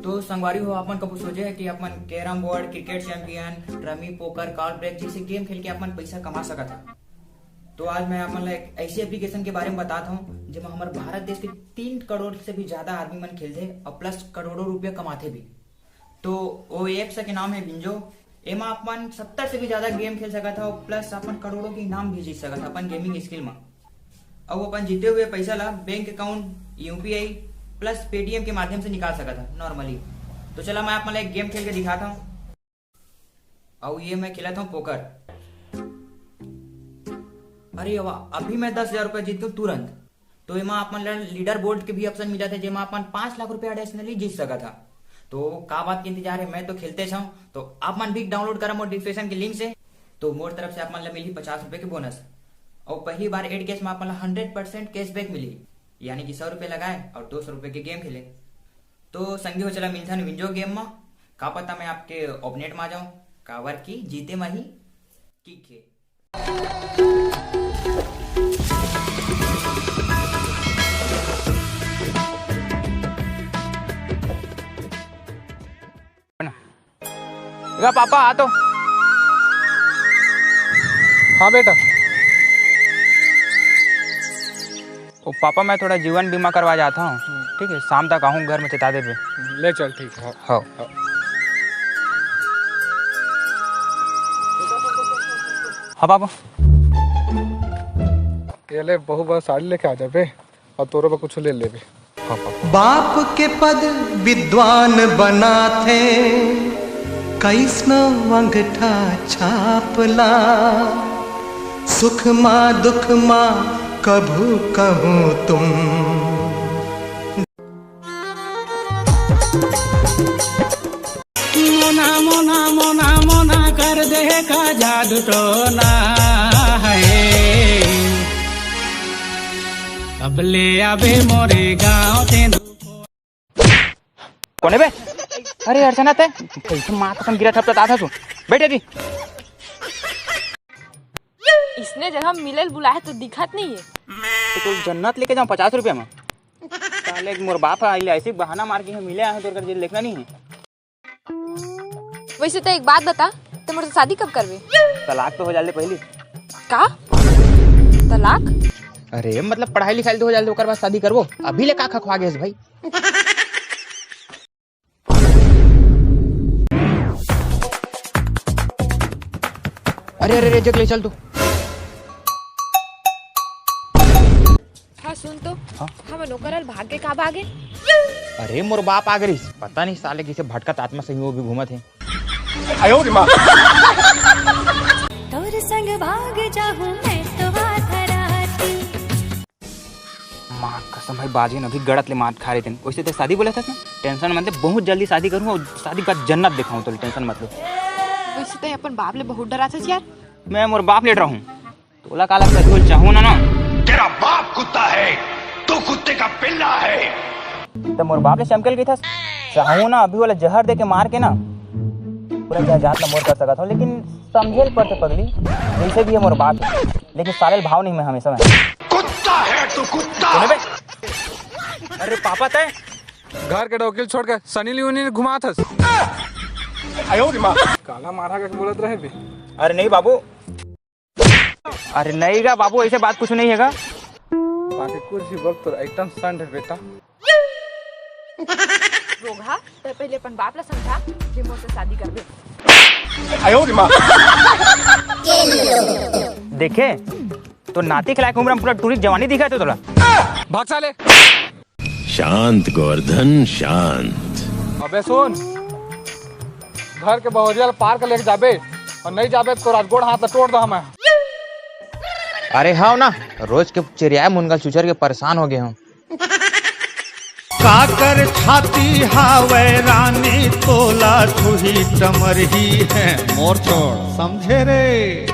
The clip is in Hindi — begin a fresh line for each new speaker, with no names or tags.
तो संगवारी हो अपन कबू सोचे है कि अपन carrom board, cricket champion, rummy, poker, card break जैसे गेम खेल के अपन पैसा कमा सकता था। तो आज मैं अपन एक ऐसी एप्लीकेशन के बारे में बताता हूँ जिसमें हमारे भारत देश के 3 करोड़ से भी ज्यादा आदमी मन खेलते और प्लस करोड़ों रुपया कमाते भी। तो वो एप्स के नाम है विंजो। एमा अपन 70 से भी ज्यादा गेम खेल सका था और प्लस अपन करोड़ों के इनाम भी जीत सका था अपन गेमिंग स्किल में। और वो अपन जीते हुए पैसा ला bank account, UPI plus Paytm के माध्यम से निकाल सका था नॉर्मली। तो चला मैं अपन एक गेम खेल के दिखाता हूँ। और ये मैं खिलाता हूँ पोकर। अरे वाह, अभी मैं 10,000 रुपया जीत गया तुरंत। तो एमा अपन लीडर बोर्ड के भी ऑप्शन मिला था जेमा अपन 5 लाख रुपया एडिशनली जीत सका था। तो का बात के इंतजार है, मैं तो खेलते छाऊं। तो आप मन भी डाउनलोड करा मोटिवेशन के लिंक से। तो मोर तरफ से आप मन मिली 50 रुपए के बोनस और पहली बार एड कैश में आप 100% कैशबैक मिली, यानी कि 100 रुपए लगाए और 200 रुपए के गेम खेले। तो संगी हो चला मिलता विंजो गेम में। का पता मैं आपके ओपोनेंट में आ जाऊं, कावर की जीते में ही की खे।
पापा आ तो।
हाँ बेटा।
ओ पापा मैं थोड़ा जीवन बीमा करवा जाता हूँ, ठीक है? शाम तक आऊँ घर में चेता दे पे।
ले चल, ठीक है।
हाँ। हाँ पापा।
ये ले बहु बार साड़ी लेके आ जा बे, और तोरो पे कुछ ले ले बे।
हाँ पापा।
बाप के पद विद्वान बनाते, कैसनो अंगठा छापला, सुख माँ दुख माँ कभू कहूँ तुम।
मोना मोना मोना मोना कर दे का जादू टोना है, अब ले आबे मोरे गाँव तेंदू।
कौन है बे? अरे अर्चना ते कैसे माँ कसम गिरा था तू। बैठे जी।
इसने जब हम मिलल बुलाए तो दिखत नहीं है।
तो जन्नत लेके जाऊँ 50 रुपया में? साले मोर बाप आइले ऐसे बहाना मार के मिले आए तो कर लिखना नहीं है।
वैसे तो एक बात बता, तुम मुझसे शादी कब करवे?
तलाक तो हो जाले पहली।
का तलाक?
अरे मतलब पढ़ाई लिखाई तो हो जाले ओकर बाद शादी करबो। अभी ले का खखवा गए भाई। अरे अरे जग ले चल तू।
हाँ सुन तो।
हाँ?
हम नौकरल भाग के का भागे?
अरे मोर बाप आ गई, पता नहीं साले किसे भटकत आत्मा से वो भी घूमत है।
आयो रे माँ।
तोर संग भाग जाहूं मैं तो हाथराती।
माँ कसम भाई बाजी ने अभी गड़त ले मात खा रहे थे। वैसे तो शादी बोला था ना, टेंशन मत ले, बहुत जल्दी शादी करूँ और शादी का जन्नत दिखाऊं, तो टेंशन मत लो।
वैसे तो अपन बाप ले बहुत डरा था यार।
मैं मोर बाप लेट रहा हूँ, तोला काला कर चाहूँ ना।
तेरा बाप कुत्ता है, तू कुत्ते का पिल्ला है।
तो मोर बाप ले चमकल गई था, चाहूँ ना अभी वाला जहर दे के मार के ना पूरा जहाजात ना मोर कर सका था, लेकिन समझेल पड़ते पगली जैसे भी है मोर बाप, लेकिन सारे भाव नहीं मैं हमेशा में।
कुत्ता है तू कुत्ता।
अरे पापा तय
घर के डोकिल छोड़ के सनी लियोनी ने घुमा था।
आयो रे माँ।
काला मारा के बोलत रहे भी।
अरे नहीं बाबू, अरे नहीं गा बाबू, ऐसे बात कुछ नहीं है।
बाकी कुछ भी बोल तो एकदम संड है बेटा।
रोगा तो पहले अपन बाप ला समझा कि मुझसे शादी करबे।
आयो रे माँ।
देखे तो नाती खिलाए उम्र में पूरा टूरिस्ट जवानी दिखा तो तोला।
भाग साले।
शांत गोवर्धन शांत।
अबे सुन, घर के बहरिया पार्क लेके जाबे, और नहीं जाबे तो राजगोड़ हाथ तोड़ दो हमें।
अरे हाँ ना, रोज के चिड़िया मुनगल चुचर के परेशान हो गए हूँ।
काकर छाती हावे रानी, तोला छुही टमर ही है मोर छोड़ समझे रे।